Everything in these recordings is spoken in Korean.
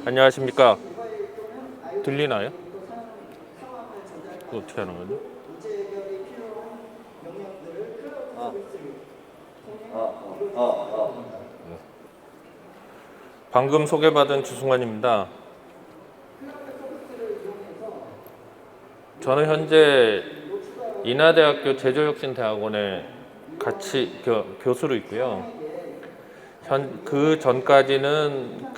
안녕하십니까. 들리나요? 그거 어떻게 하는 거죠? 방금 소개받은 주승환입니다. 저는 현재 인하대학교 제조혁신대학원에 같이 교수로 있고요. 그 전까지는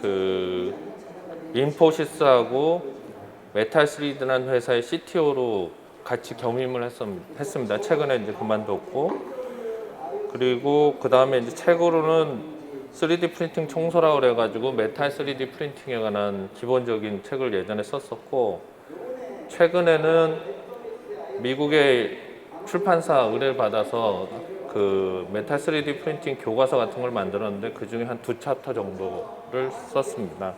인포시스하고 메탈3D라는 회사의 CTO로 같이 겸임을 했습니다. 최근에 이제 그만뒀고, 그리고 그 다음에 이제 책으로는 3D 프린팅 총소라고 그래가지고 메탈 3D 프린팅에 관한 기본적인 책을 예전에 썼었고, 최근에는 미국의 출판사 의뢰를 받아서 그 메탈 3D 프린팅 교과서 같은 걸 만들었는데 그 중에 한 2챕터 정도를 썼습니다.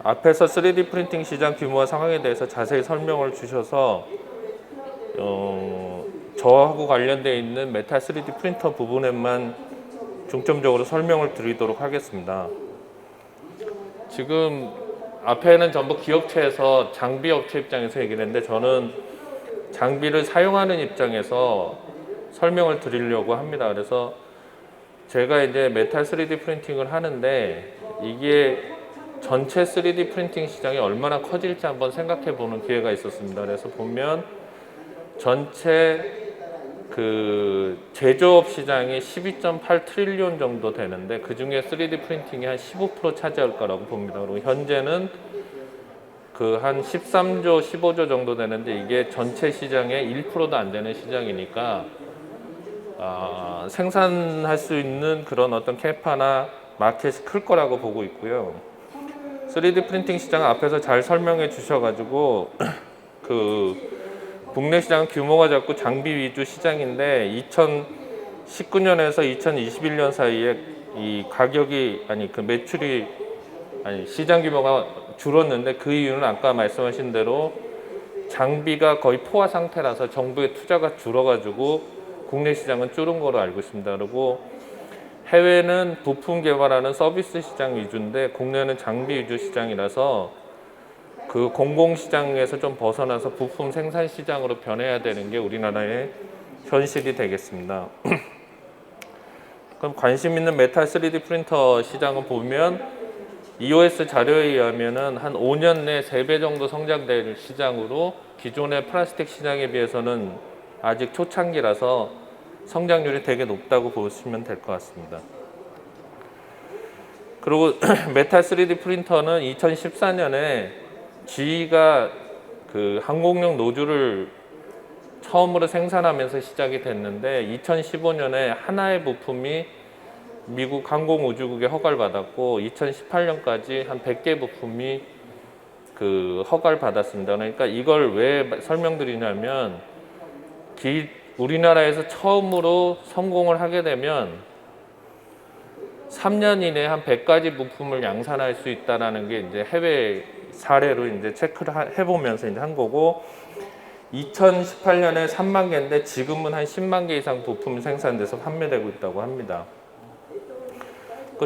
앞에서 3D 프린팅 시장 규모와 상황에 대해서 자세히 설명을 주셔서 저하고 관련되어 있는 메탈 3D 프린터 부분에만 중점적으로 설명을 드리도록 하겠습니다. 지금 앞에는 전부 기업체에서 장비 업체 입장에서 얘기를 했는데, 저는 장비를 사용하는 입장에서 설명을 드리려고 합니다. 그래서 제가 이제 메탈 3D 프린팅을 하는데 이게 전체 3D 프린팅 시장이 얼마나 커질지 한번 생각해 보는 기회가 있었습니다. 그래서 보면 전체 제조업 시장이 12.8 트릴리온 정도 되는데 그 중에 3D 프린팅이 한 15% 차지할 거라고 봅니다. 그리고 현재는 한 13조, 15조 정도 되는데 이게 전체 시장의 1%도 안 되는 시장이니까 생산할 수 있는 그런 어떤 캐파나 마켓이 클 거라고 보고 있고요. 3D 프린팅 시장 앞에서 잘 설명해 주셔가지고 국내 시장은 규모가 작고 장비 위주 시장인데 2019년에서 2021년 사이에 이 가격이 매출이 시장 규모가 줄었는데 그 이유는 아까 말씀하신 대로 장비가 거의 포화 상태라서 정부의 투자가 줄어가지고 국내 시장은 줄은 거로 알고 있습니다. 그리고 해외는 부품 개발하는 서비스 시장 위주인데 국내는 장비 위주 시장이라서 공공시장에서 좀 벗어나서 부품 생산 시장으로 변해야 되는 게 우리나라의 현실이 되겠습니다. 그럼 관심 있는 메탈 3D 프린터 시장을 보면 EOS 자료에 의하면 한 5년 내 3배 정도 성장될 시장으로, 기존의 플라스틱 시장에 비해서는 아직 초창기라서 성장률이 되게 높다고 보시면 될 것 같습니다. 그리고 메탈 3D 프린터는 2014년에 GE가 항공용 노즐을 처음으로 생산하면서 시작이 됐는데 2015년에 하나의 부품이 미국 항공우주국에 허가를 받았고 2018년까지 한 100개 부품이 허가를 받았습니다. 그러니까 이걸 왜 설명드리냐면 우리나라에서 처음으로 성공을 하게 되면 3년 이내에 한 100가지 부품을 양산할 수 있다는 게 이제 해외 사례로 이제 체크를 해보면서 이제 한 거고, 2018년에 3만 개인데 지금은 한 10만 개 이상 부품이 생산돼서 판매되고 있다고 합니다.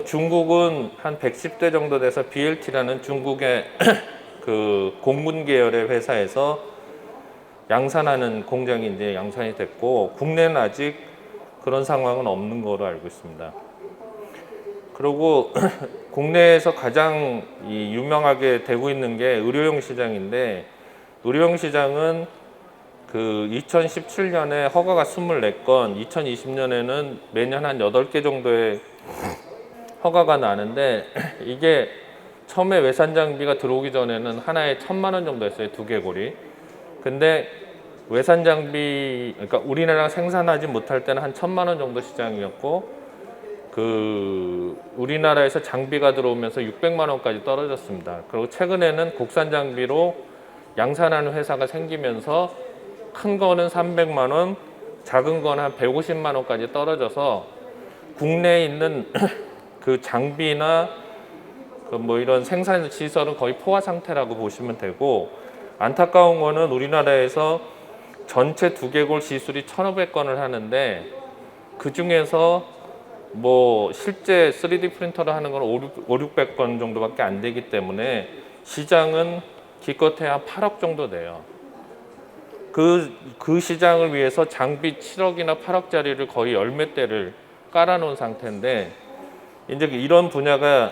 중국은 한 110대 정도 돼서 BLT라는 중국의 공군 계열의 회사에서 양산하는 공장이 이제 양산이 됐고, 국내는 아직 그런 상황은 없는 거로 알고 있습니다. 그리고 국내에서 가장 유명하게 되고 있는 게 의료용 시장인데, 의료용 시장은 2017년에 허가가 24건, 2020년에는 매년 한 8개 정도의 허가가 나는데, 이게 처음에 외산 장비가 들어오기 전에는 하나에 1,000만 원 정도 했어요, 2개골이. 근데 외산 장비, 그러니까 우리나라가 생산하지 못할 때는 한 1,000만 원 정도 시장이었고, 우리나라에서 장비가 들어오면서 600만 원까지 떨어졌습니다. 그리고 최근에는 국산 장비로 양산하는 회사가 생기면서 큰 거는 300만 원, 작은 거는 한 150만 원까지 떨어져서 국내에 있는 장비나 이런 생산 시설은 거의 포화 상태라고 보시면 되고, 안타까운 거는 우리나라에서 전체 두개골 시술이 1,500건을 하는데 그 중에서 뭐 실제 3D 프린터를 하는 건 5,600건 정도밖에 안 되기 때문에 시장은 기껏해야 한 8억 정도 돼요. 그 시장을 위해서 장비 7억이나 8억짜리를 거의 열 몇 대를 깔아놓은 상태인데, 이제 이런 분야가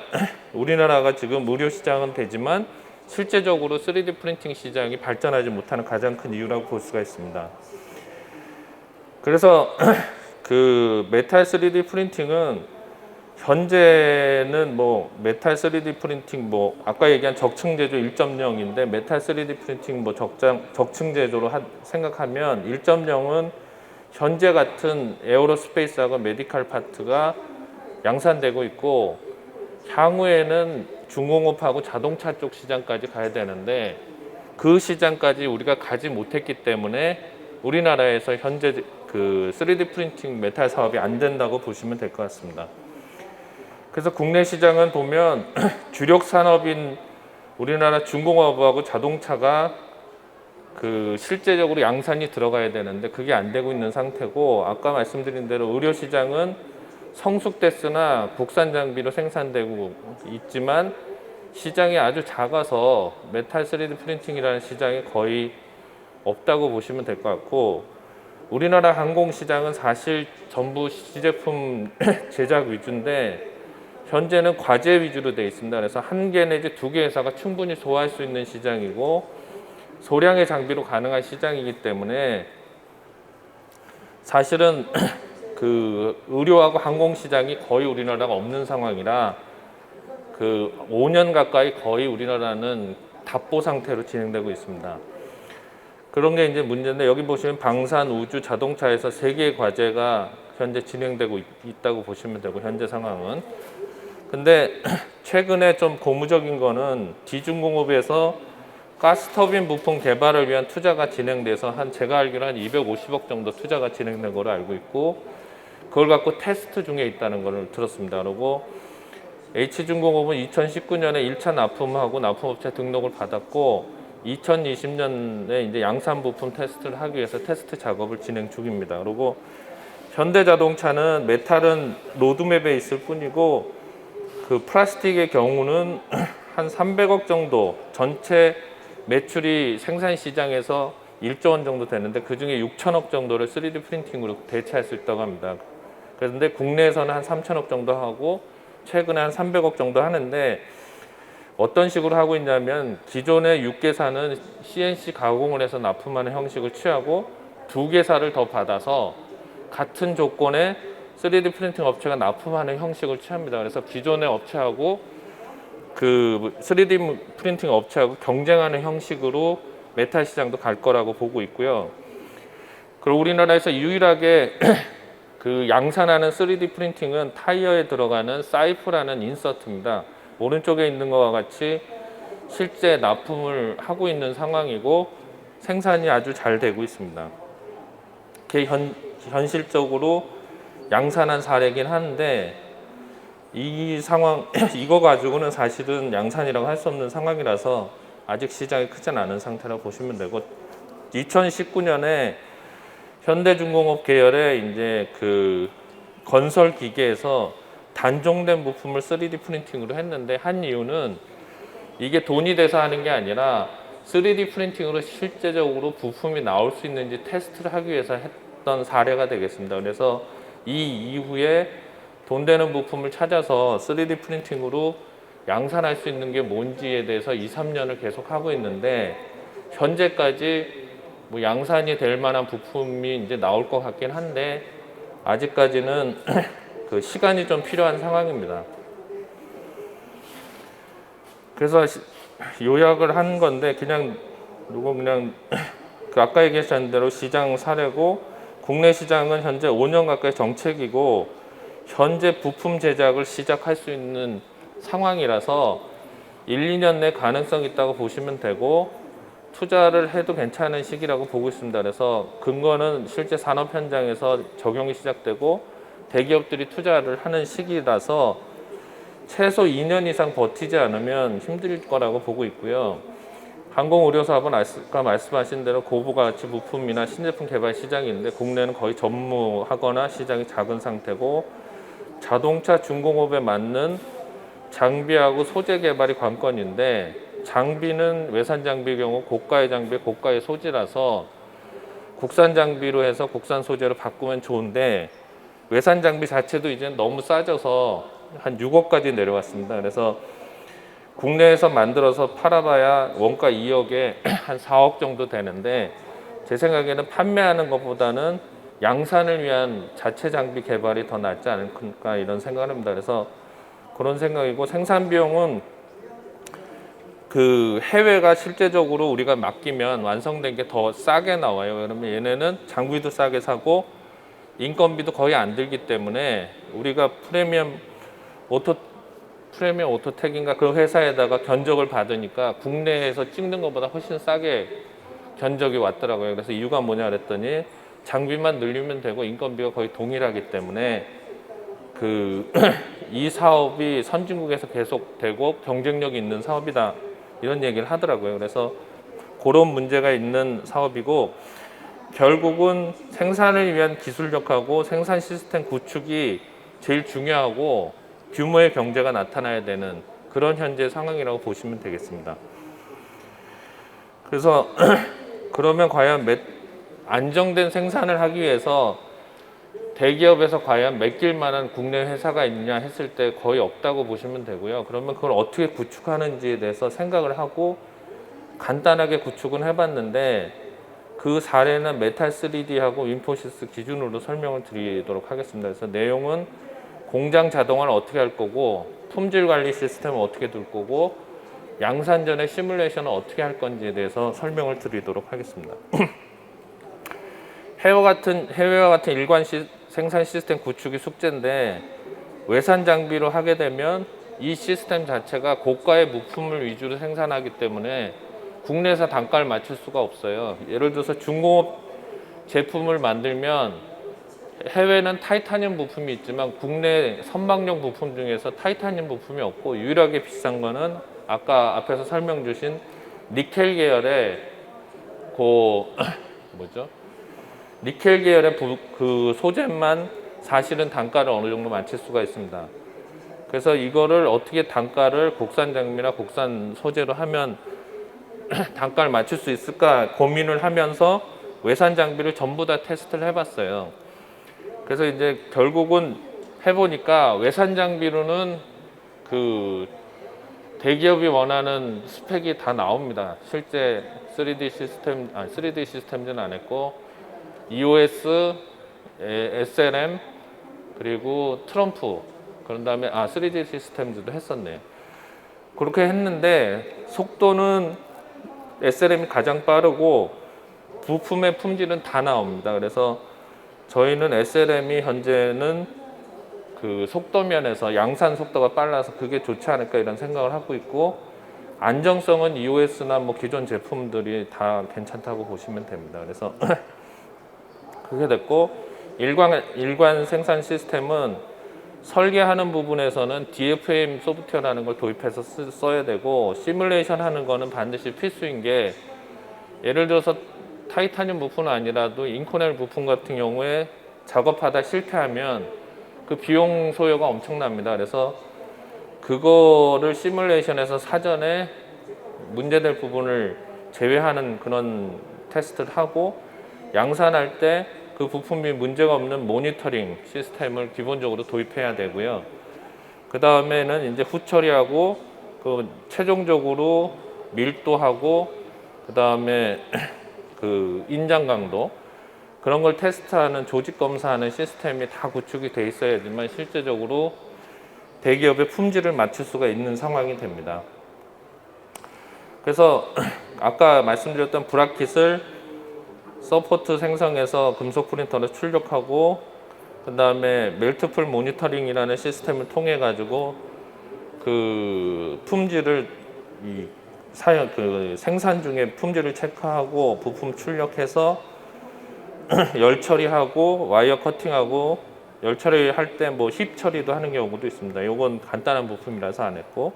우리나라가 지금 의료 시장은 되지만 실제적으로 3D 프린팅 시장이 발전하지 못하는 가장 큰 이유라고 볼 수가 있습니다. 그래서 그 메탈 3D 프린팅은 현재는 뭐 메탈 3D 프린팅 뭐 아까 얘기한 적층 제조 1.0인데 메탈 3D 프린팅 뭐 적층 제조로 생각하면 1.0은 현재 같은 에어로스페이스하고 메디컬 파트가 양산되고 있고, 향후에는 중공업하고 자동차 쪽 시장까지 가야 되는데 그 시장까지 우리가 가지 못했기 때문에 우리나라에서 현재 그 3D 프린팅 메탈 사업이 안 된다고 보시면 될 것 같습니다. 그래서 국내 시장은 보면 주력 산업인 우리나라 중공업하고 자동차가 그 실제적으로 양산이 들어가야 되는데 그게 안 되고 있는 상태고, 아까 말씀드린 대로 의료 시장은 성숙됐으나 국산 장비로 생산되고 있지만 시장이 아주 작아서 메탈 3D 프린팅이라는 시장이 거의 없다고 보시면 될 것 같고, 우리나라 항공 시장은 사실 전부 시제품 제작 위주인데 현재는 과제 위주로 되어 있습니다. 그래서 한 개 내지 두 개 회사가 충분히 소화할 수 있는 시장이고 소량의 장비로 가능한 시장이기 때문에 사실은 그 의료하고 항공 시장이 거의 우리나라가 없는 상황이라 그 5년 가까이 거의 우리나라는 답보 상태로 진행되고 있습니다. 그런 게 이제 문제인데, 여기 보시면 방산, 우주, 자동차에서 3개의 과제가 현재 진행되고 있다고 보시면 되고, 현재 상황은. 근데 최근에 좀 고무적인 거는 디중공업에서 가스터빈 부품 개발을 위한 투자가 진행돼서 제가 알기로 한 250억 정도 투자가 진행된 걸로 알고 있고, 그걸 갖고 테스트 중에 있다는 걸 들었습니다. 그리고 H중공업은 2019년에 1차 납품하고 납품업체 등록을 받았고 2020년에 이제 양산 부품 테스트를 하기 위해서 테스트 작업을 진행 중입니다. 그리고 현대자동차는 메탈은 로드맵에 있을 뿐이고 그 플라스틱의 경우는 한 300억 정도, 전체 매출이 생산 시장에서 1조 원 정도 되는데 그중에 6천억 정도를 3D 프린팅으로 대체할 수 있다고 합니다. 그런데 국내에서는 한 3천억 정도 하고 최근에 한 300억 정도 하는데, 어떤 식으로 하고 있냐면 기존의 6개사는 CNC 가공을 해서 납품하는 형식을 취하고 2개사를 더 받아서 같은 조건의 3D 프린팅 업체가 납품하는 형식을 취합니다. 그래서 기존의 업체하고 그 3D 프린팅 업체하고 경쟁하는 형식으로 메탈 시장도 갈 거라고 보고 있고요. 그리고 우리나라에서 유일하게 그 양산하는 3D 프린팅은 타이어에 들어가는 사이프라는 인서트입니다. 오른쪽에 있는 것과 같이 실제 납품을 하고 있는 상황이고 생산이 아주 잘 되고 있습니다. 그게 현실적으로 양산한 사례긴 한데 이 상황 이거 가지고는 사실은 양산이라고 할 수 없는 상황이라서 아직 시장이 크진 않은 상태라고 보시면 되고, 2019년에 현대중공업 계열의 이제 그 건설 기계에서 단종된 부품을 3D 프린팅으로 했는데 한 이유는 이게 돈이 돼서 하는 게 아니라 3D 프린팅으로 실제적으로 부품이 나올 수 있는지 테스트를 하기 위해서 했던 사례가 되겠습니다. 그래서 이 이후에 돈 되는 부품을 찾아서 3D 프린팅으로 양산할 수 있는 게 뭔지에 대해서 2, 3년을 계속 하고 있는데 현재까지 뭐 양산이 될 만한 부품이 이제 나올 것 같긴 한데 아직까지는 그 시간이 좀 필요한 상황입니다. 그래서 요약을 한 건데 그냥 그 아까 얘기하신 대로 시장 사례고, 국내 시장은 현재 5년 가까이 정책이고 현재 부품 제작을 시작할 수 있는 상황이라서 1, 2년 내 가능성 있다고 보시면 되고 투자를 해도 괜찮은 시기라고 보고 있습니다. 그래서 근거는 실제 산업 현장에서 적용이 시작되고 대기업들이 투자를 하는 시기라서 최소 2년 이상 버티지 않으면 힘들 거라고 보고 있고요. 항공의료사업은 아까 말씀하신 대로 고부가치 부품이나 신제품 개발 시장이 있는데 국내는 거의 전무하거나 시장이 작은 상태고, 자동차 중공업에 맞는 장비하고 소재 개발이 관건인데, 장비는 외산 장비의 경우 고가의 장비, 고가의 소재라서 국산 장비로 해서 국산 소재로 바꾸면 좋은데, 외산 장비 자체도 이제 너무 싸져서 한 6억까지 내려왔습니다. 그래서 국내에서 만들어서 팔아봐야 원가 2억에 한 4억 정도 되는데, 제 생각에는 판매하는 것보다는 양산을 위한 자체 장비 개발이 더 낫지 않을까 이런 생각을 합니다. 그래서 그런 생각이고, 생산 비용은 그 해외가 실제적으로 우리가 맡기면 완성된 게 더 싸게 나와요. 그러면 얘네는 장비도 싸게 사고 인건비도 거의 안 들기 때문에, 우리가 프리미엄 오토텍인가 그 회사에다가 견적을 받으니까 국내에서 찍는 것보다 훨씬 싸게 견적이 왔더라고요. 그래서 이유가 뭐냐 그랬더니, 장비만 늘리면 되고 인건비가 거의 동일하기 때문에 이 사업이 선진국에서 계속되고 경쟁력이 있는 사업이다 이런 얘기를 하더라고요. 그래서 그런 문제가 있는 사업이고, 결국은 생산을 위한 기술력하고 생산 시스템 구축이 제일 중요하고 규모의 경제가 나타나야 되는 그런 현재 상황이라고 보시면 되겠습니다. 그래서 그러면 과연 안정된 생산을 하기 위해서 대기업에서 과연 맡길 만한 국내 회사가 있냐 했을 때 거의 없다고 보시면 되고요. 그러면 그걸 어떻게 구축하는지에 대해서 생각을 하고 간단하게 구축은 해봤는데, 그 사례는 메탈3D하고 윈포시스 기준으로 설명을 드리도록 하겠습니다. 그래서 내용은 공장 자동화를 어떻게 할 거고, 품질 관리 시스템을 어떻게 둘 거고, 양산 전에 시뮬레이션을 어떻게 할 건지에 대해서 설명을 드리도록 하겠습니다. 해외와 같은 일관 생산 시스템 구축이 숙제인데, 외산 장비로 하게 되면 이 시스템 자체가 고가의 부품을 위주로 생산하기 때문에 국내에서 단가를 맞출 수가 없어요. 예를 들어서 중공업 제품을 만들면 해외는 타이타늄 부품이 있지만 국내 선박용 부품 중에서 타이타늄 부품이 없고, 유일하게 비싼 거는 아까 앞에서 설명 주신 니켈 계열의 니켈 계열의 그 소재만 사실은 단가를 어느 정도 맞출 수가 있습니다. 그래서 이거를 어떻게 단가를 국산 장비나 국산 소재로 하면 단가를 맞출 수 있을까 고민을 하면서 외산 장비를 전부 다 테스트를 해봤어요. 그래서 이제 결국은 해보니까 외산 장비로는 그 대기업이 원하는 스펙이 다 나옵니다. 실제 3D 시스템즈는 안 했고, EOS, SLM, 그리고 트럼프, 그런 다음에 3D 시스템즈도 했었네요. 그렇게 했는데 속도는 SLM이 가장 빠르고 부품의 품질은 다 나옵니다. 그래서 저희는 SLM이 현재는 그 속도 면에서 양산 속도가 빨라서 그게 좋지 않을까 이런 생각을 하고 있고, 안정성은 EOS나 뭐 기존 제품들이 다 괜찮다고 보시면 됩니다. 그래서 그게 됐고, 일관 생산 시스템은 설계하는 부분에서는 DFM 소프트웨어라는 걸 도입해서 써야 되고, 시뮬레이션 하는 거는 반드시 필수인 게, 예를 들어서 타이타늄 부품은 아니라도 인코넬 부품 같은 경우에 작업하다 실패하면 그 비용 소요가 엄청납니다. 그래서 그거를 시뮬레이션에서 사전에 문제될 부분을 제외하는 그런 테스트를 하고, 양산할 때 그 부품이 문제가 없는 모니터링 시스템을 기본적으로 도입해야 되고요. 그 다음에는 이제 후처리하고 그 최종적으로 밀도하고 그 다음에 그 인장 강도, 그런 걸 테스트하는, 조직 검사하는 시스템이 다 구축이 돼 있어야지만 실제적으로 대기업의 품질을 맞출 수가 있는 상황이 됩니다. 그래서 아까 말씀드렸던 브라킷을 서포트 생성해서 금속 프린터로 출력하고, 그 다음에 멜트풀 모니터링이라는 시스템을 통해 가지고 그 품질을 생산 중에 품질을 체크하고 부품 출력해서 열 처리하고 와이어 커팅하고, 열 처리할 때 뭐 힙 처리도 하는 경우도 있습니다. 이건 간단한 부품이라서 안 했고,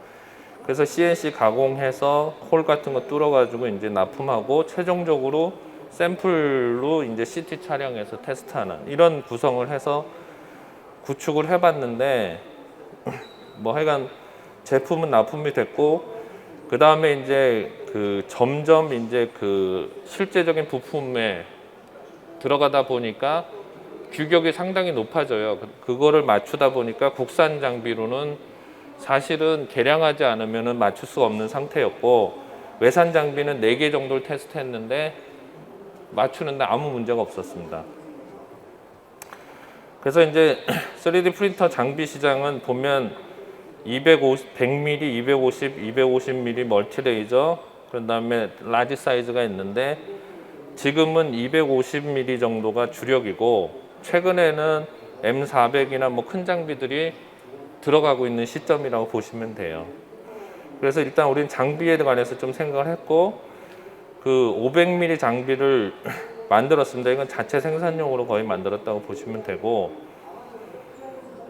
그래서 CNC 가공해서 홀 같은 거 뚫어 가지고 이제 납품하고, 최종적으로 샘플로 이제 CT 촬영해서 테스트하는 이런 구성을 해서 구축을 해봤는데 뭐 하여간 제품은 납품이 됐고, 그 다음에 이제 그 점점 이제 그 실제적인 부품에 들어가다 보니까 규격이 상당히 높아져요. 그거를 맞추다 보니까 국산 장비로는 사실은 개량하지 않으면 맞출 수가 없는 상태였고, 외산 장비는 4개 정도를 테스트했는데 맞추는데 아무 문제가 없었습니다. 그래서 이제 3D 프린터 장비 시장은 보면 100mm, 250, 250mm 멀티레이저, 그 다음에 라지 사이즈가 있는데 지금은 250mm 정도가 주력이고, 최근에는 M400이나 뭐 큰 장비들이 들어가고 있는 시점이라고 보시면 돼요. 그래서 일단 우리는 장비에 관해서 좀 생각을 했고, 그 500mm 장비를 만들었습니다. 이건 자체 생산용으로 거의 만들었다고 보시면 되고,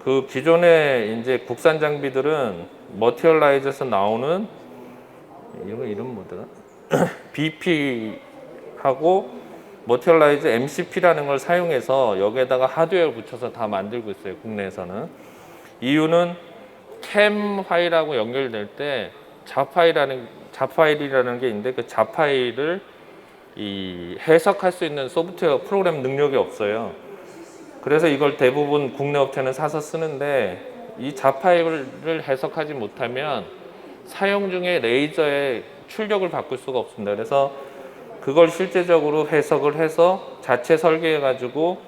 그 기존의 이제 국산 장비들은 머티얼라이즈에서 나오는 이거 이름 뭐더라? BP하고 머티얼라이즈 MCP라는 걸 사용해서 여기에다가 하드웨어를 붙여서 다 만들고 있어요, 국내에서는. 이유는 캠 파일하고 연결될 때 자파일이라는 게 있는데, 그 자파일을 해석할 수 있는 소프트웨어 프로그램 능력이 없어요. 그래서 이걸 대부분 국내 업체는 사서 쓰는데, 이 자파일을 해석하지 못하면 사용 중에 레이저의 출력을 바꿀 수가 없습니다. 그래서 그걸 실제적으로 해석을 해서 자체 설계해 가지고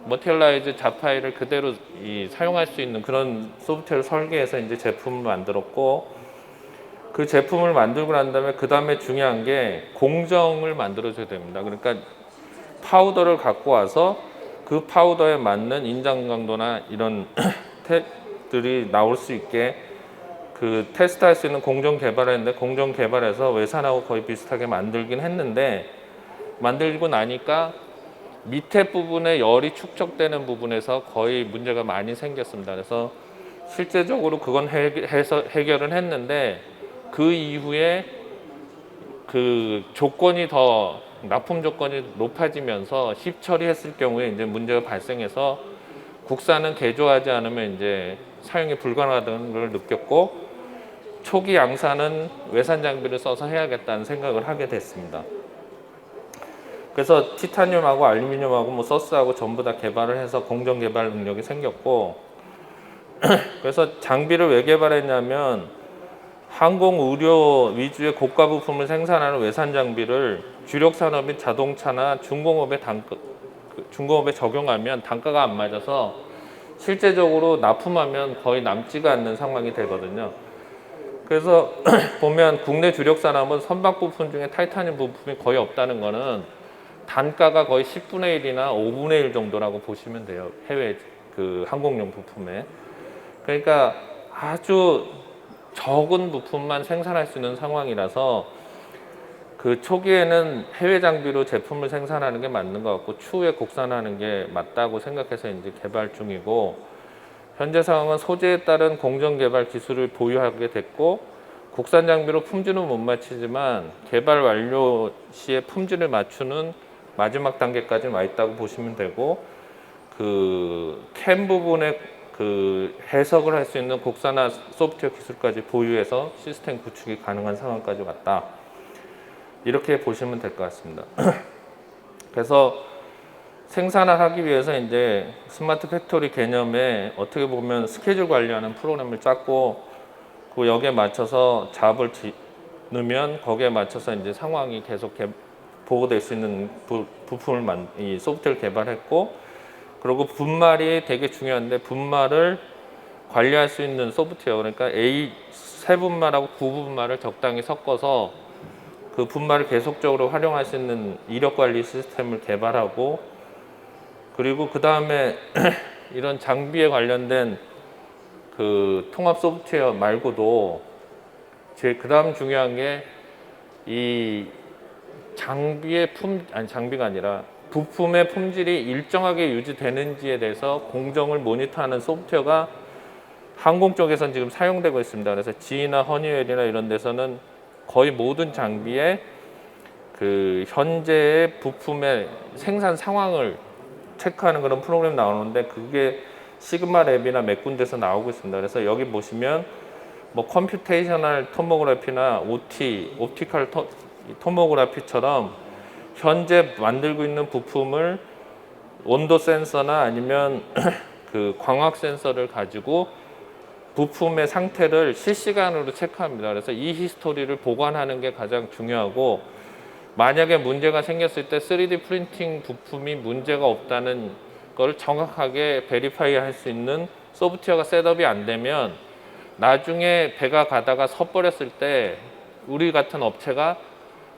머티얼라이즈 자파일을 그대로 사용할 수 있는 그런 소프트웨어를 설계해서 이제 제품을 만들었고, 그 제품을 만들고 난 다음에 그 다음에 중요한 게 공정을 만들어줘야 됩니다. 그러니까 파우더를 갖고 와서 그 파우더에 맞는 인장 강도나 이런 텍들이 나올 수 있게 그 테스트할 수 있는 공정 개발을 했는데, 공정 개발해서 외산하고 거의 비슷하게 만들긴 했는데, 만들고 나니까 밑에 부분에 열이 축적되는 부분에서 거의 문제가 많이 생겼습니다. 그래서 실제적으로 그건 해결은 했는데, 그 이후에 그 조건이 더 납품 조건이 높아지면서 힙 처리했을 경우에 이제 문제가 발생해서 국산은 개조하지 않으면 이제 사용이 불가능하다는 걸 느꼈고, 초기 양산은 외산 장비를 써서 해야겠다는 생각을 하게 됐습니다. 그래서 티타늄하고 알루미늄하고 뭐 서스하고 전부 다 개발을 해서 공정 개발 능력이 생겼고, 그래서 장비를 왜 개발했냐면 항공 의료 위주의 고가 부품을 생산하는 외산 장비를 주력 산업인 자동차나 중공업에 적용하면 단가가 안 맞아서 실제적으로 납품하면 거의 남지가 않는 상황이 되거든요. 그래서 보면 국내 주력 산업은 선박 부품 중에 타이타늄 부품이 거의 없다는 거는 단가가 거의 10분의 1이나 5분의 1 정도라고 보시면 돼요, 해외 그 항공용 부품에. 그러니까 아주 적은 부품만 생산할 수 있는 상황이라서 그 초기에는 해외 장비로 제품을 생산하는 게 맞는 것 같고, 추후에 국산하는 게 맞다고 생각해서 이제 개발 중이고, 현재 상황은 소재에 따른 공정 개발 기술을 보유하게 됐고, 국산 장비로 품질은 못 맞추지만 개발 완료 시에 품질을 맞추는 마지막 단계까지 와 있다고 보시면 되고, 그 캠 부분에 그 해석을 할 수 있는 국산화 소프트웨어 기술까지 보유해서 시스템 구축이 가능한 상황까지 왔다, 이렇게 보시면 될 것 같습니다. 그래서 생산을 하기 위해서 이제 스마트 팩토리 개념에 어떻게 보면 스케줄 관리하는 프로그램을 짰고, 그 여기에 맞춰서 잡을 넣으면 거기에 맞춰서 이제 상황이 계속 보고될 수 있는 부품을 이 소프트웨어를 개발했고, 그리고 분말이 되게 중요한데 분말을 관리할 수 있는 소프트웨어, 그러니까 A 세분말하고 9분말을 적당히 섞어서 그 분말을 계속적으로 활용할 수 있는 이력 관리 시스템을 개발하고, 그리고 그 다음에 이런 장비에 관련된 그 통합 소프트웨어 말고도 그 다음 중요한 게 이 장비의 장비가 아니라 부품의 품질이 일정하게 유지되는지에 대해서 공정을 모니터하는 소프트웨어가 항공 쪽에서는 지금 사용되고 있습니다. 그래서 지이나 허니웰이나 이런 데서는 거의 모든 장비에 그 현재의 부품의 생산 상황을 체크하는 그런 프로그램이 나오는데, 그게 시그마 랩이나 몇 군데서 나오고 있습니다. 그래서 여기 보시면 뭐 컴퓨테이셔널 토모그래피나 OT, 옵티컬 토모그래피처럼 현재 만들고 있는 부품을 온도 센서나 아니면 그 광학 센서를 가지고 부품의 상태를 실시간으로 체크합니다. 그래서 이 히스토리를 보관하는 게 가장 중요하고, 만약에 문제가 생겼을 때 3D 프린팅 부품이 문제가 없다는 걸 정확하게 베리파이 할 수 있는 소프트웨어가 셋업이 안 되면 나중에 배가 가다가 섣버렸을 때 우리 같은 업체가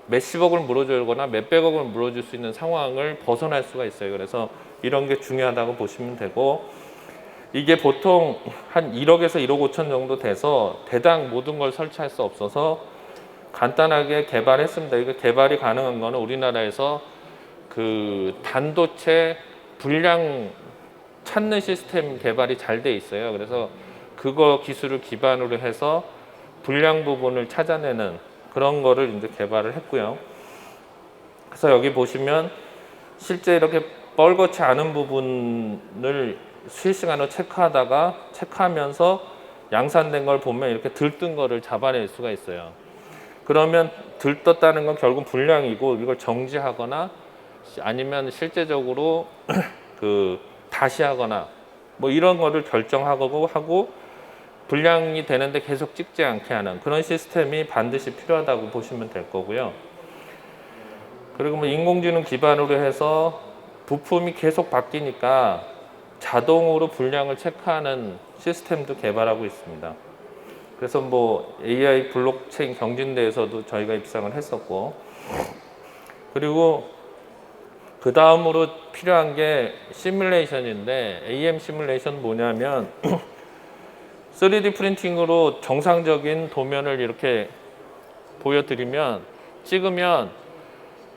몇십억을 물어주거나 몇백억을 물어줄 수 있는 상황을 벗어날 수가 있어요. 그래서 이런 게 중요하다고 보시면 되고, 이게 보통 한 1억에서 1억 5천 정도 돼서 대당 모든 걸 설치할 수 없어서 간단하게 개발했습니다. 이거 개발이 가능한 거는 우리나라에서 그 반도체 불량 찾는 시스템 개발이 잘 돼 있어요. 그래서 그거 기술을 기반으로 해서 불량 부분을 찾아내는 그런 거를 이제 개발을 했고요. 그래서 여기 보시면 실제 이렇게 뻘겋지 않은 부분을 실시간으로 체크하면서 양산된 걸 보면 이렇게 들뜬 거를 잡아낼 수가 있어요. 그러면 들떴다는 건 결국 불량이고, 이걸 정지하거나 아니면 실제적으로 그 다시 하거나 뭐 이런 거를 결정하고 불량이 되는데 계속 찍지 않게 하는 그런 시스템이 반드시 필요하다고 보시면 될 거고요. 그리고 뭐 인공지능 기반으로 해서 부품이 계속 바뀌니까 자동으로 불량을 체크하는 시스템도 개발하고 있습니다. 그래서 뭐 AI 블록체인 경진대에서도 저희가 입상을 했었고, 그리고 그 다음으로 필요한 게 시뮬레이션인데, AM 시뮬레이션 뭐냐면 3D 프린팅으로 정상적인 도면을 이렇게 보여드리면, 찍으면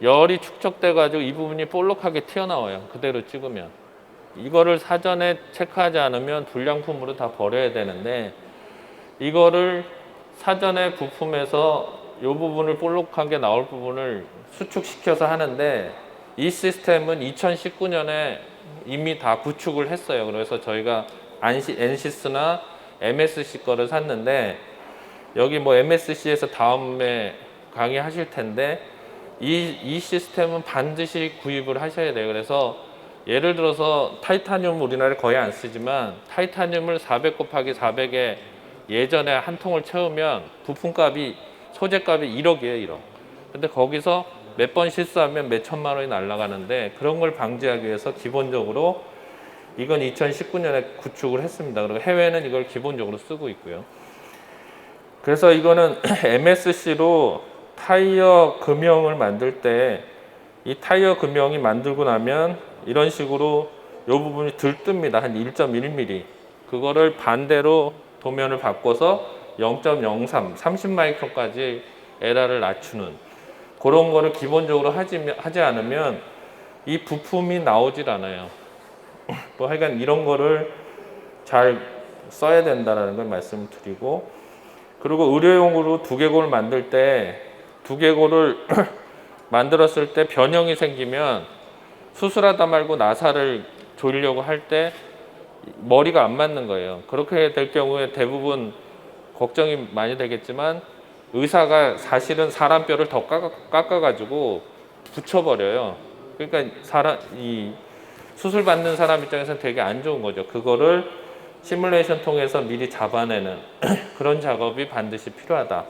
열이 축적돼 가지고 이 부분이 볼록하게 튀어나와요. 그대로 찍으면. 이거를 사전에 체크하지 않으면 불량품으로 다 버려야 되는데, 이거를 사전에 부품에서 이 부분을 볼록하게 나올 부분을 수축시켜서 하는데, 이 시스템은 2019년에 이미 다 구축을 했어요. 그래서 저희가 엔시스나 MSC 거를 샀는데, 여기 뭐 MSC에서 다음에 강의하실 텐데 이 시스템은 반드시 구입을 하셔야 돼요. 그래서 예를 들어서 타이타늄 우리나라에 거의 안 쓰지만, 타이타늄을 400 곱하기 400에 예전에 한 통을 채우면 부품값이, 소재값이 1억이에요, 1억. 근데 거기서 몇 번 실수하면 몇 천만 원이 날아가는데, 그런 걸 방지하기 위해서 기본적으로 이건 2019년에 구축을 했습니다. 그리고 해외는 이걸 기본적으로 쓰고 있고요. 그래서 이거는 MSC로 타이어 금형을 만들 때, 이 타이어 금형이 만들고 나면 이런 식으로 이 부분이 들뜹니다. 한 1.1mm. 그거를 반대로 도면을 바꿔서 0.03, 30마이크론까지 에러를 낮추는 그런 거를 기본적으로 하지 않으면 이 부품이 나오질 않아요. 뭐 하여간 이런 거를 잘 써야 된다는 걸 말씀드리고, 그리고 의료용으로 두개골을 만들 때, 두개골을 만들었을 때 변형이 생기면 수술하다 말고 나사를 조이려고 할 때 머리가 안 맞는 거예요. 그렇게 될 경우에 대부분 걱정이 많이 되겠지만, 의사가 사실은 사람 뼈를 더 깎아가지고 붙여버려요. 그러니까 이 수술 받는 사람 입장에서는 되게 안 좋은 거죠. 그거를 시뮬레이션 통해서 미리 잡아내는 그런 작업이 반드시 필요하다.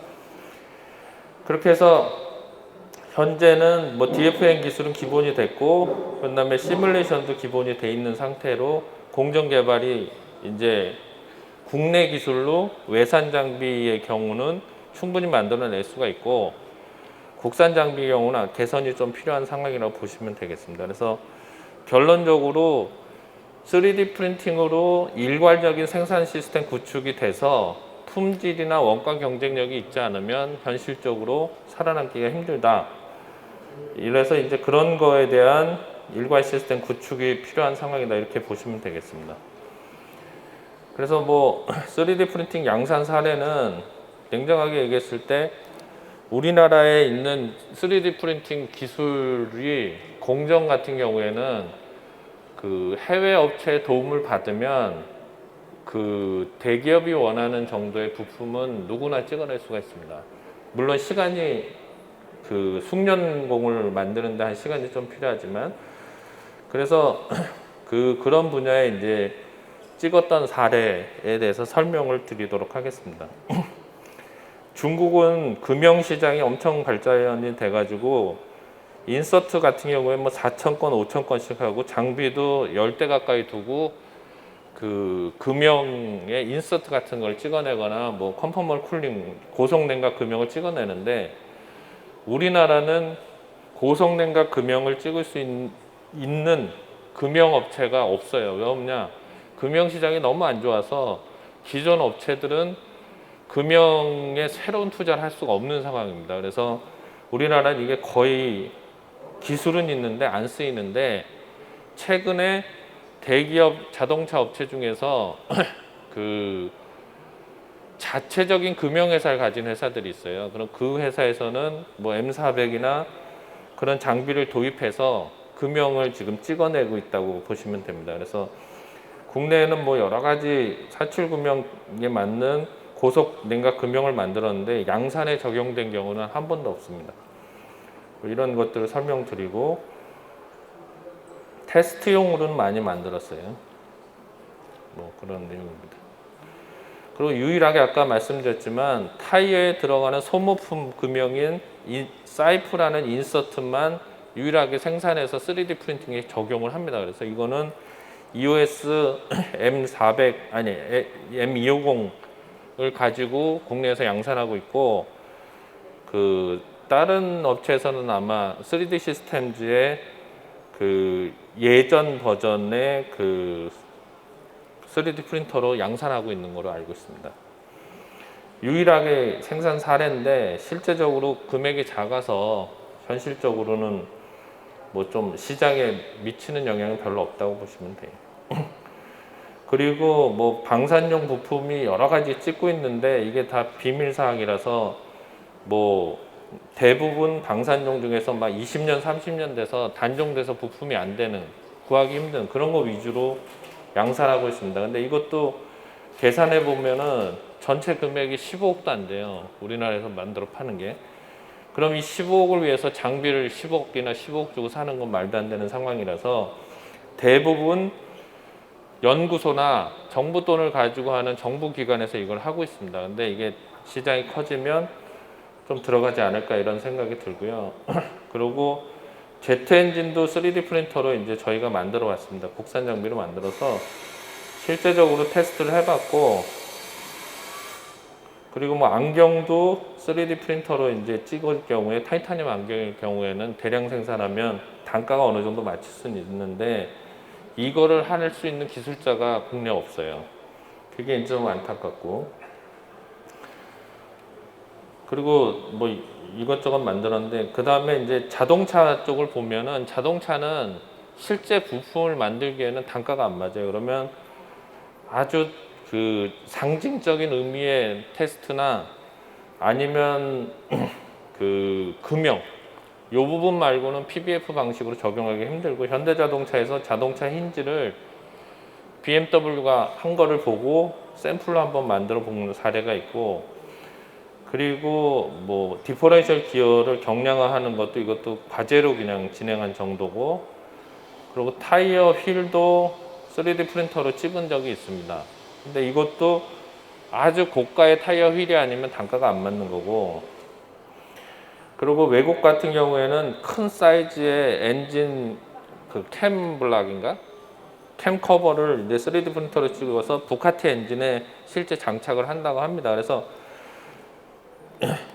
그렇게 해서 현재는 뭐 DFM 기술은 기본이 됐고, 그다음에 시뮬레이션도 기본이 돼 있는 상태로 공정 개발이 이제 국내 기술로 외산 장비의 경우는 충분히 만들어낼 수가 있고, 국산 장비의 경우는 개선이 좀 필요한 상황이라고 보시면 되겠습니다. 그래서 결론적으로 3D 프린팅으로 일괄적인 생산 시스템 구축이 돼서 품질이나 원가 경쟁력이 있지 않으면 현실적으로 살아남기가 힘들다. 이래서 이제 그런 거에 대한 일괄 시스템 구축이 필요한 상황이다, 이렇게 보시면 되겠습니다. 그래서 뭐 3D 프린팅 양산 사례는 냉정하게 얘기했을 때 우리나라에 있는 3D 프린팅 기술이 공정 같은 경우에는 그 해외 업체의 도움을 받으면 그 대기업이 원하는 정도의 부품은 누구나 찍어낼 수가 있습니다. 물론 시간이 그 숙련공을 만드는데 한 시간이 좀 필요하지만, 그래서 그런 분야에 이제 찍었던 사례에 대해서 설명을 드리도록 하겠습니다. 중국은 금형 시장이 엄청 발전이 돼가지고 인서트 같은 경우에 뭐 4,000건, 5,000건씩 하고 장비도 10대 가까이 두고 그 금형에 인서트 같은 걸 찍어내거나 뭐 컨포멀 쿨링, 고속냉각 금형을 찍어내는데, 우리나라는 고속냉각 금형을 찍을 수 있는 금형 업체가 없어요. 왜 없냐? 금형 시장이 너무 안 좋아서 기존 업체들은 금형에 새로운 투자를 할 수가 없는 상황입니다. 그래서 우리나라는 이게 거의 기술은 있는데 안 쓰이는데, 최근에 대기업 자동차 업체 중에서 그 자체적인 금형회사를 가진 회사들이 있어요. 그럼 그 회사에서는 뭐 M400이나 그런 장비를 도입해서 금형을 지금 찍어내고 있다고 보시면 됩니다. 그래서 국내에는 뭐 여러 가지 사출 금형에 맞는 고속 냉각 금형을 만들었는데 양산에 적용된 경우는 한 번도 없습니다. 이런 것들을 설명드리고, 테스트용으로는 많이 만들었어요. 뭐 그런 내용입니다. 그리고 유일하게 아까 말씀드렸지만 타이어에 들어가는 소모품 금형인 사이프라는 인서트만 유일하게 생산해서 3D 프린팅에 적용을 합니다. 그래서 이거는 EOS M400 아니 M250을 가지고 국내에서 양산하고 있고, 그 다른 업체에서는 아마 3D 시스템즈의 그 예전 버전의 그 3D 프린터로 양산하고 있는 걸로 알고 있습니다. 유일하게 생산 사례인데 실제적으로 금액이 작아서 현실적으로는 뭐 좀 시장에 미치는 영향은 별로 없다고 보시면 돼요. 그리고 뭐 방산용 부품이 여러 가지 찍고 있는데 이게 다 비밀 사항이라서 뭐 대부분 방산용 중에서 막 20년, 30년 돼서 단종돼서 부품이 안 되는, 구하기 힘든 그런 거 위주로 양산하고 있습니다. 근데 이것도 계산해 보면은 전체 금액이 15억도 안 돼요. 우리나라에서 만들어 파는 게. 그럼 이 15억을 위해서 장비를 10억이나 15억 주고 사는 건 말도 안 되는 상황이라서 대부분 연구소나 정부 돈을 가지고 하는 정부 기관에서 이걸 하고 있습니다. 근데 이게 시장이 커지면 좀 들어가지 않을까 이런 생각이 들고요. 그리고 제트 엔진도 3D 프린터로 이제 저희가 만들어 왔습니다. 국산 장비로 만들어서 실제적으로 테스트를 해봤고, 그리고 뭐 안경도 3D 프린터로 이제 찍을 경우에 타이타늄 안경일 경우에는 대량 생산하면 단가가 어느 정도 맞출 수는 있는데 이거를 할 수 있는 기술자가 국내에 없어요. 그게 이제 좀 안타깝고, 그리고 뭐 이것저것 만들었는데 그 다음에 이제 자동차 쪽을 보면은 자동차는 실제 부품을 만들기에는 단가가 안 맞아요. 그러면 아주 그 상징적인 의미의 테스트나 아니면 그 금형 요 부분 말고는 PBF 방식으로 적용하기 힘들고, 현대자동차에서 자동차 힌지를 BMW가 한 거를 보고 샘플로 한번 만들어 본 사례가 있고, 그리고 뭐 디퍼런셜 기어를 경량화하는 것도 이것도 과제로 그냥 진행한 정도고, 그리고 타이어 휠도 3D 프린터로 찍은 적이 있습니다. 근데 이것도 아주 고가의 타이어 휠이 아니면 단가가 안 맞는 거고, 그리고 외국 같은 경우에는 큰 사이즈의 엔진 그 캠 블락인가? 캠 커버를 이제 3D 프린터로 찍어서 부카티 엔진에 실제 장착을 한다고 합니다. 그래서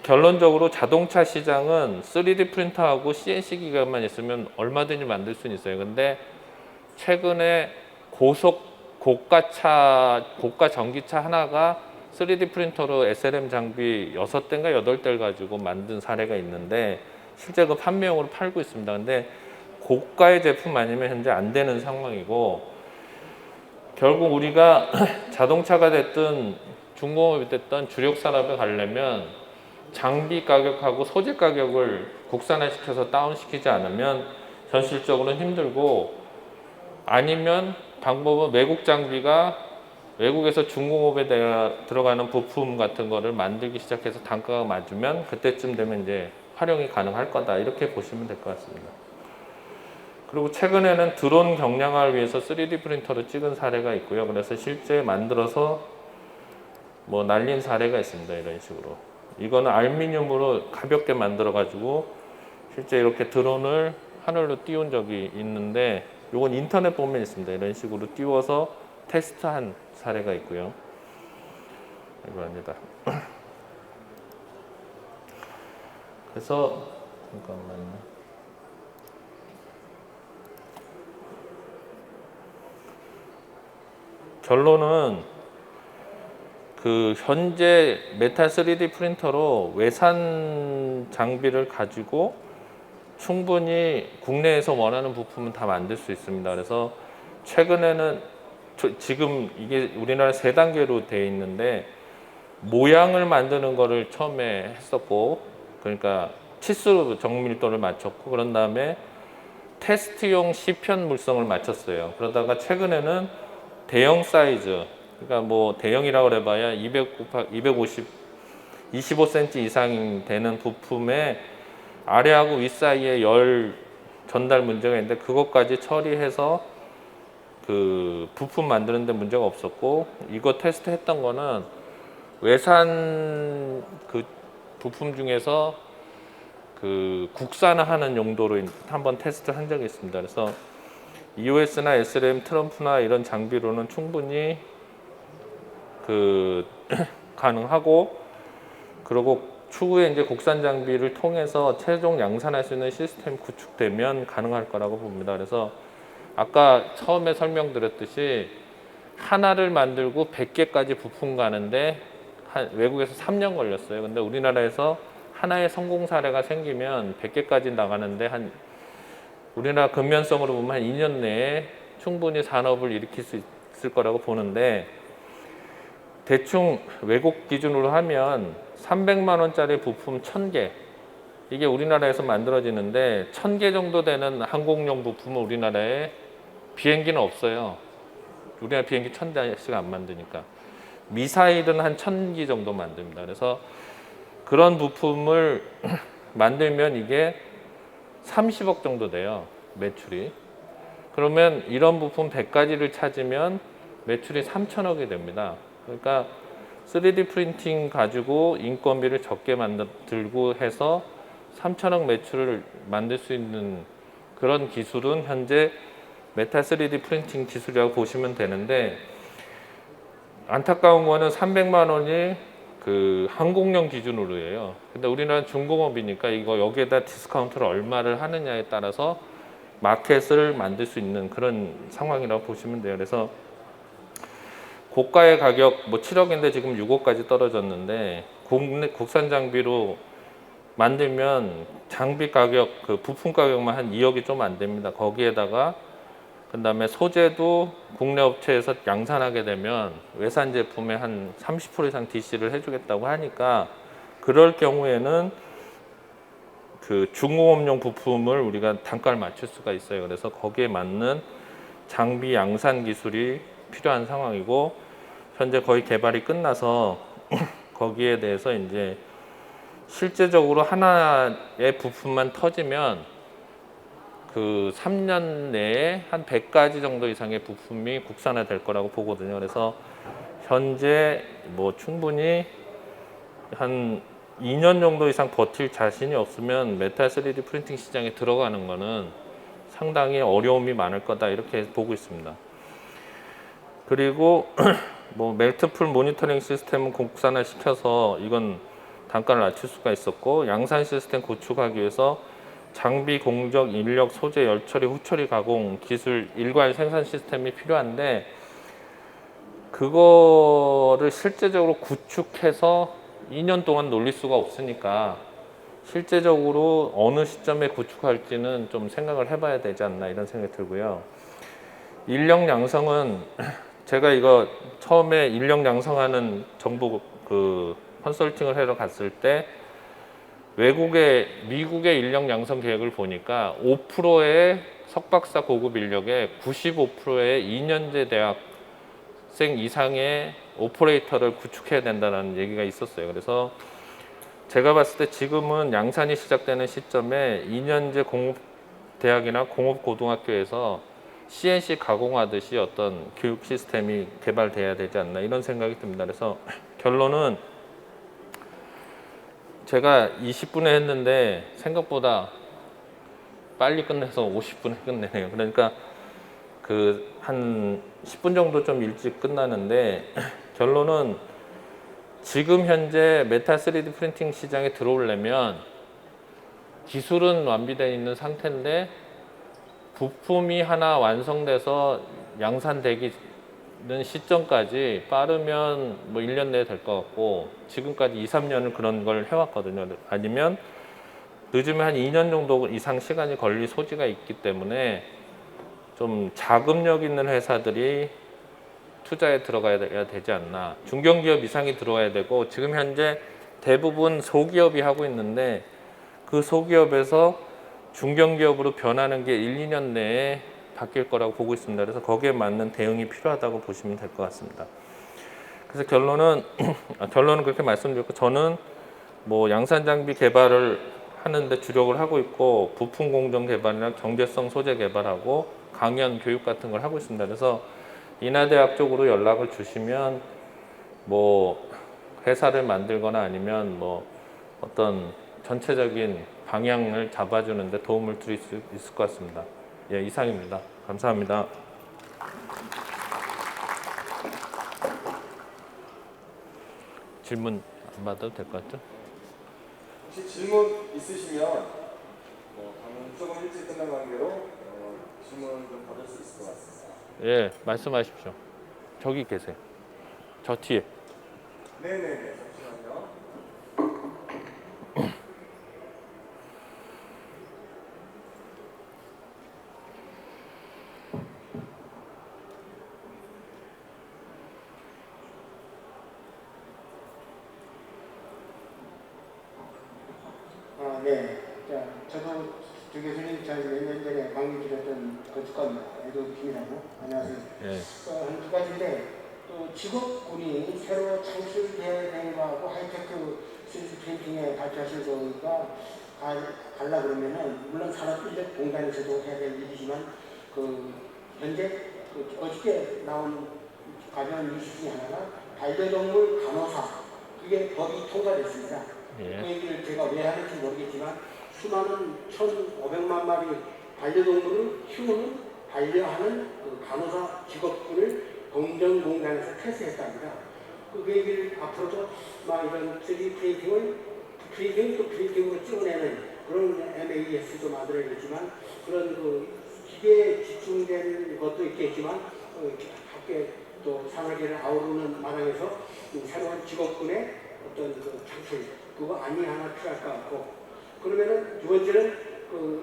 결론적으로 자동차 시장은 3D 프린터하고 CNC 기계만 있으면 얼마든지 만들 수는 있어요. 근데 최근에 고가 전기차 하나가 3D 프린터로 SLM 장비 6대인가 8대를 가지고 만든 사례가 있는데 실제 그 판매용으로 팔고 있습니다. 근데 고가의 제품 아니면 현재 안 되는 상황이고, 결국 우리가 자동차가 됐든 중공업이 됐든 주력 산업에 가려면 장비 가격하고 소재 가격을 국산화시켜서 다운시키지 않으면 현실적으로는 힘들고, 아니면 방법은 외국 장비가 외국에서 중공업에 들어가는 부품 같은 거를 만들기 시작해서 단가가 맞으면 그때쯤 되면 이제 활용이 가능할 거다, 이렇게 보시면 될 것 같습니다. 그리고 최근에는 드론 경량화를 위해서 3D 프린터로 찍은 사례가 있고요. 그래서 실제 만들어서 뭐 날린 사례가 있습니다. 이런 식으로. 이거는 알루미늄으로 가볍게 만들어 가지고 실제 이렇게 드론을 하늘로 띄운 적이 있는데, 이건 인터넷 보면 있습니다. 이런 식으로 띄워서 테스트한 사례가 있고요. 이거 아니다. 그래서 잠깐만요. 결론은 그 현재 메탈 3D 프린터로 외산 장비를 가지고 충분히 국내에서 원하는 부품은 다 만들 수 있습니다. 그래서 최근에는 지금 이게 우리나라 3단계로 되어 있는데, 모양을 만드는 거를 처음에 했었고, 그러니까 치수 정밀도를 맞췄고, 그런 다음에 테스트용 시편 물성을 맞췄어요. 그러다가 최근에는 대형 사이즈, 그러니까 뭐 대형이라고 해봐야 250, 25cm 이상 되는 부품에 아래하고 윗 사이에 열 전달 문제가 있는데, 그것까지 처리해서 그 부품 만드는 데 문제가 없었고, 이거 테스트했던 거는 외산 그 부품 중에서 그 국산화하는 용도로 한번 테스트한 적이 있습니다. 그래서 EOS나 SLM, 트럼프나 이런 장비로는 충분히 그 가능하고, 그리고 추후에 이제 국산 장비를 통해서 최종 양산할 수 있는 시스템 구축되면 가능할 거라고 봅니다. 그래서 아까 처음에 설명드렸듯이 하나를 만들고 100개까지 부품 가는데 외국에서 3년 걸렸어요. 근데 우리나라에서 하나의 성공 사례가 생기면 100개까지 나가는데 우리나라 근면성으로 보면 한 2년 내에 충분히 산업을 일으킬 수 있을 거라고 보는데, 대충 외국 기준으로 하면 300만 원짜리 부품 1000개, 이게 우리나라에서 만들어지는데 1000개 정도 되는 항공용 부품은 우리나라에 비행기는 없어요. 우리나라 비행기 1000대씩 안 만드니까. 미사일은 한 1000기 정도 만듭니다. 그래서 그런 부품을 만들면 이게 30억 정도 돼요, 매출이. 그러면 이런 부품 100가지를 찾으면 매출이 3천억이 됩니다. 그러니까 3D 프린팅 가지고 인건비를 적게 들고 해서 3천억 매출을 만들 수 있는 그런 기술은 현재 메탈 3D 프린팅 기술이라고 보시면 되는데, 안타까운 거는 300만 원이 그 항공용 기준으로 해요. 근데 우리나라는 중공업이니까 이거 여기에다 디스카운트를 얼마를 하느냐에 따라서 마켓을 만들 수 있는 그런 상황이라고 보시면 돼요. 그래서 고가의 가격 뭐 7억인데 지금 6억까지 떨어졌는데, 국산 장비로 만들면 장비 가격, 그 부품 가격만 한 2억이 좀 안 됩니다. 거기에다가 그다음에 소재도 국내 업체에서 양산하게 되면 외산 제품에 한 30% 이상 DC를 해주겠다고 하니까, 그럴 경우에는 그 중공업용 부품을 우리가 단가를 맞출 수가 있어요. 그래서 거기에 맞는 장비 양산 기술이 필요한 상황이고, 현재 거의 개발이 끝나서 거기에 대해서 이제 실제적으로 하나의 부품만 터지면 그 3년 내에 한 100가지 정도 이상의 부품이 국산화 될 거라고 보거든요. 그래서 현재 뭐 충분히 한 2년 정도 이상 버틸 자신이 없으면 메탈 3D 프린팅 시장에 들어가는 거는 상당히 어려움이 많을 거다, 이렇게 보고 있습니다. 그리고 뭐 멜트풀 모니터링 시스템은 국산화 시켜서 이건 단가를 낮출 수가 있었고, 양산 시스템 구축하기 위해서 장비, 공정, 인력, 소재, 열처리, 후처리, 가공, 기술, 일괄 생산 시스템이 필요한데, 그거를 실제적으로 구축해서 2년 동안 놀릴 수가 없으니까 실제적으로 어느 시점에 구축할지는 좀 생각을 해봐야 되지 않나, 이런 생각이 들고요. 인력 양성은 제가 이거 처음에 인력 양성하는 정부 그 컨설팅을 하러 갔을 때 미국의 인력 양성 계획을 보니까 5%의 석박사 고급 인력의 95%의 2년제 대학생 이상의 오퍼레이터를 구축해야 된다는 얘기가 있었어요. 그래서 제가 봤을 때 지금은 양산이 시작되는 시점에 2년제 공업대학이나 공업고등학교에서 CNC 가공하듯이 어떤 교육 시스템이 개발돼야 되지 않나 이런 생각이 듭니다. 그래서 결론은 제가 20분에 했는데 생각보다 빨리 끝내서 50분에 끝내네요. 그러니까 그 한 10분 정도 좀 일찍 끝나는데 결론은 지금 현재 메탈 3D 프린팅 시장에 들어오려면 기술은 완비되어 있는 상태인데 부품이 하나 완성돼서 양산되기는 시점까지 빠르면 뭐 1년 내에 될 것 같고 지금까지 2, 3년을 그런 걸 해왔거든요. 아니면 늦으면 한 2년 정도 이상 시간이 걸릴 소지가 있기 때문에 좀 자금력 있는 회사들이 투자에 들어가야 되지 않나. 중견기업 이상이 들어와야 되고 지금 현재 대부분 소기업이 하고 있는데 그 소기업에서 중견기업으로 변하는 게 1, 2년 내에 바뀔 거라고 보고 있습니다. 그래서 거기에 맞는 대응이 필요하다고 보시면 될 것 같습니다. 그래서 결론은 그렇게 말씀드렸고 저는 뭐 양산 장비 개발을 하는데 주력을 하고 있고 부품 공정 개발이나 경제성 소재 개발하고 강연 교육 같은 걸 하고 있습니다. 그래서 인하대학 쪽으로 연락을 주시면 뭐 회사를 만들거나 아니면 뭐 어떤 전체적인 방향을 잡아주는데 도움을 드릴 수 있을 것 같습니다. 예, 이상입니다. 감사합니다. 질문 안 받아도 될 것 같죠? 혹시 질문 있으시면 방금 조금 일찍 끝난 관계로 질문 좀 받을 수 있을 것 같습니다. 예, 말씀하십시오. 저기 계세요. 저 뒤에. 네네네, 잠시만요. 네. 자, 저도 조 교수님 몇 년 전에 강의 드렸던 건축가입니다. 에도 김이라고. 안녕하세요. 예. 한 두 가지인데 또 직업군이 새로 창출되어야 되는 거하고 하이테크 3D 프린팅에 발전하실 거가 갈라 그러면은 물론 산업인력공단에서도 해야 될 일이지만 그 현재 어저께 나온 가벼운 이슈 중에 하나가 반려동물 간호사 그게 법이 통과됐습니다. 예. 그 얘기를 제가 왜 하는지 모르겠지만 수많은 1,500만 마리 반려동물을 키우는 반려하는 그 간호사 직업군을 공정공단에서 퇴소했답니다. 그 얘기를 앞으로도 막 이런 3D 프린팅을 또 프린팅으로 찍어내는 그런 MAS도 만들어야겠지만 그런 그 기계에 집중된 것도 있겠지만 밖에 또 산업계를 아우르는 마당에서 새로운 직업군의 어떤 그 창출 그거 안이 하나 필요할 것 같고 그러면은 두 번째는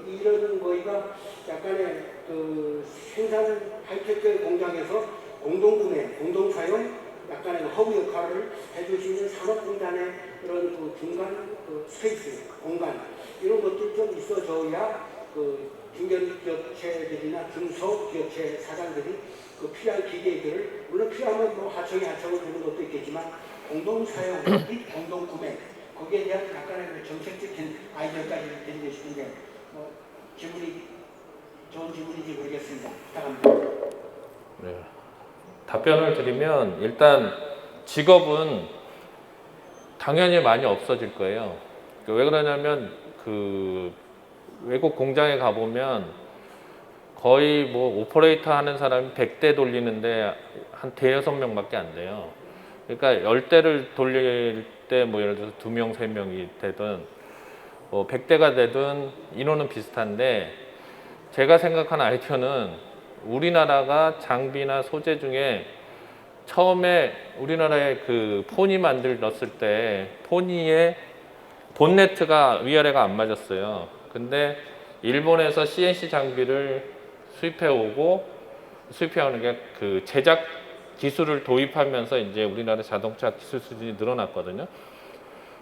이런 거기가 약간의 그 생산 하이테크 공장에서 공동구매, 공동사용 약간의 허브 역할을 해줄 수 있는 산업공단의 그런 그 중간 그 스페이스, 공간 이런 것들 좀 있어줘야 그 중견기업체들이나 중소기업체 사장들이 그 필요한 기계들을 물론 필요하면 뭐 하청을 주는 것도 있겠지만 공동사용 및 공동구매 거기에 대한 약간의 정책적인 아이디어까지 드리고 싶은데 질문이 좋은 질문인지 모르겠습니다. 부탁합니다. 네. 답변을 드리면 일단 직업은 당연히 많이 없어질 거예요. 왜 그러냐면 그 외국 공장에 가보면 거의 뭐 오퍼레이터 하는 사람이 100대 돌리는데 한 대여섯 명밖에 안 돼요. 그러니까 10대를 돌릴 때 뭐 예를 들어서 2명, 3명이 되든 뭐 100대가 되든 인원은 비슷한데 제가 생각하는 아이디어는 우리나라가 장비나 소재 중에 처음에 우리나라에 그 포니 만들었을 때 포니의 본네트가 위아래가 안 맞았어요. 근데 일본에서 CNC 장비를 수입해 오는 게 그 제작 기술을 도입하면서 이제 우리나라 자동차 기술 수준이 늘어났거든요.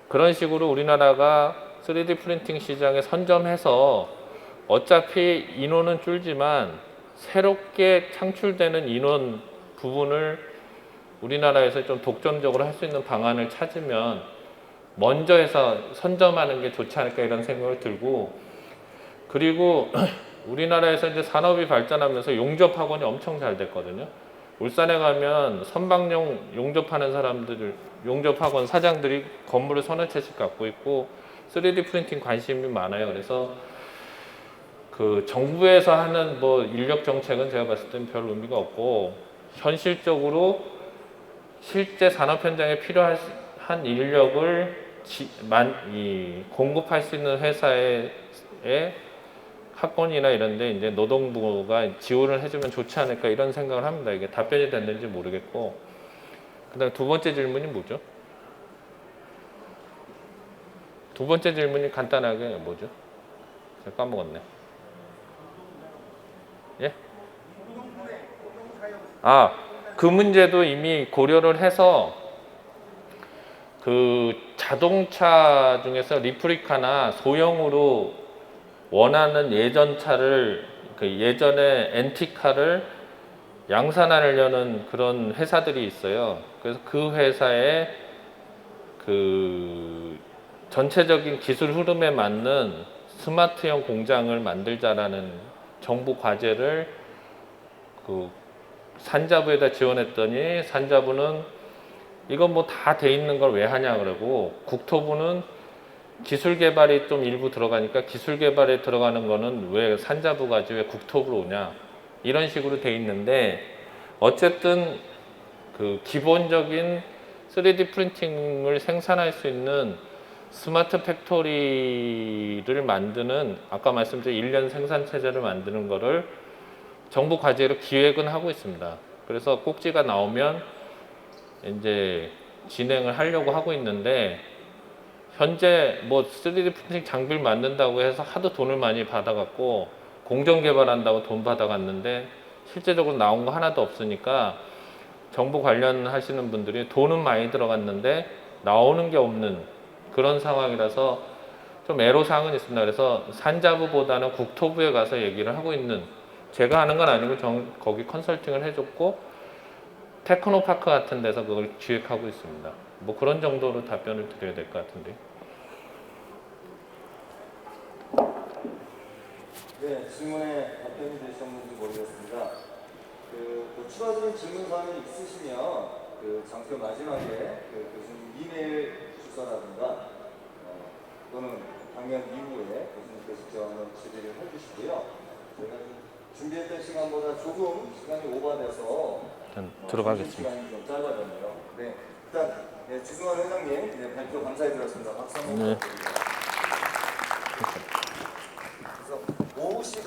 그런 식으로 우리나라가 3D 프린팅 시장에 선점해서 어차피 인원은 줄지만 새롭게 창출되는 인원 부분을 우리나라에서 좀 독점적으로 할 수 있는 방안을 찾으면 먼저 해서 선점하는 게 좋지 않을까 이런 생각을 들고, 그리고 우리나라에서 이제 산업이 발전하면서 용접 학원이 엄청 잘 됐거든요. 울산에 가면 선박용 용접하는 사람들, 용접 학원 사장들이 건물을 서너 채씩 갖고 있고 3D 프린팅 관심이 많아요. 그래서 그 정부에서 하는 뭐 인력 정책은 제가 봤을 땐 별 의미가 없고, 현실적으로 실제 산업 현장에 필요한 인력을 공급할 수 있는 회사의 학원이나 이런데 이제 노동부가 지원을 해주면 좋지 않을까 이런 생각을 합니다. 이게 답변이 됐는지 모르겠고, 그다음 두 번째 질문이 뭐죠? 두 번째 질문이 간단하게 뭐죠? 제가 까먹었네. 예? 그 문제도 이미 고려를 해서 그 자동차 중에서 리프리카나 소형으로 원하는 예전 차를, 그 예전의 앤티카를 양산하려는 그런 회사들이 있어요. 그래서 그 회사의 그 전체적인 기술 흐름에 맞는 스마트형 공장을 만들자라는 정부 과제를 그 산자부에다 지원했더니, 산자부는 이건 뭐 다 돼 있는 걸 왜 하냐 그러고, 국토부는 기술 개발이 좀 일부 들어가니까 기술 개발에 들어가는 거는 왜 산자부 가지 왜 국토부로 오냐 이런 식으로 돼 있는데, 어쨌든 그 기본적인 3D 프린팅을 생산할 수 있는 스마트 팩토리를 만드는, 아까 말씀드린 1년 생산 체제를 만드는 거를 정부 과제로 기획은 하고 있습니다. 그래서 꼭지가 나오면 이제 진행을 하려고 하고 있는데, 현재 뭐 3D 프린팅 장비를 만든다고 해서 하도 돈을 많이 받아갖고 공정 개발한다고 돈 받아갔는데 실제적으로 나온 거 하나도 없으니까 정부 관련하시는 분들이 돈은 많이 들어갔는데 나오는 게 없는 그런 상황이라서 좀 애로사항은 있습니다. 그래서 산자부보다는 국토부에 가서 얘기를 하고 있는, 제가 하는 건 아니고 거기 컨설팅을 해줬고 테크노파크 같은 데서 그걸 기획하고 있습니다. 뭐 그런 정도로 답변을 드려야 될 것 같은데. 네, 질문에 답변이 되셨는지 모르겠습니다. 또 추가적인 질문 사항이 있으시면 그 장표 마지막에 그 교수님 이메일 주소라든가 또는 강연 이후에 교수님께 직접 한번 질의를 해주시고요. 저희가 준비했던 시간보다 조금 시간이 오버돼서 일단 들어가겠습니다. 시간이 좀 짧아졌네요. 네, 일단 네, 주승환 회장님 발표 감사드렸습니다. 박수 한번 부탁드립니다.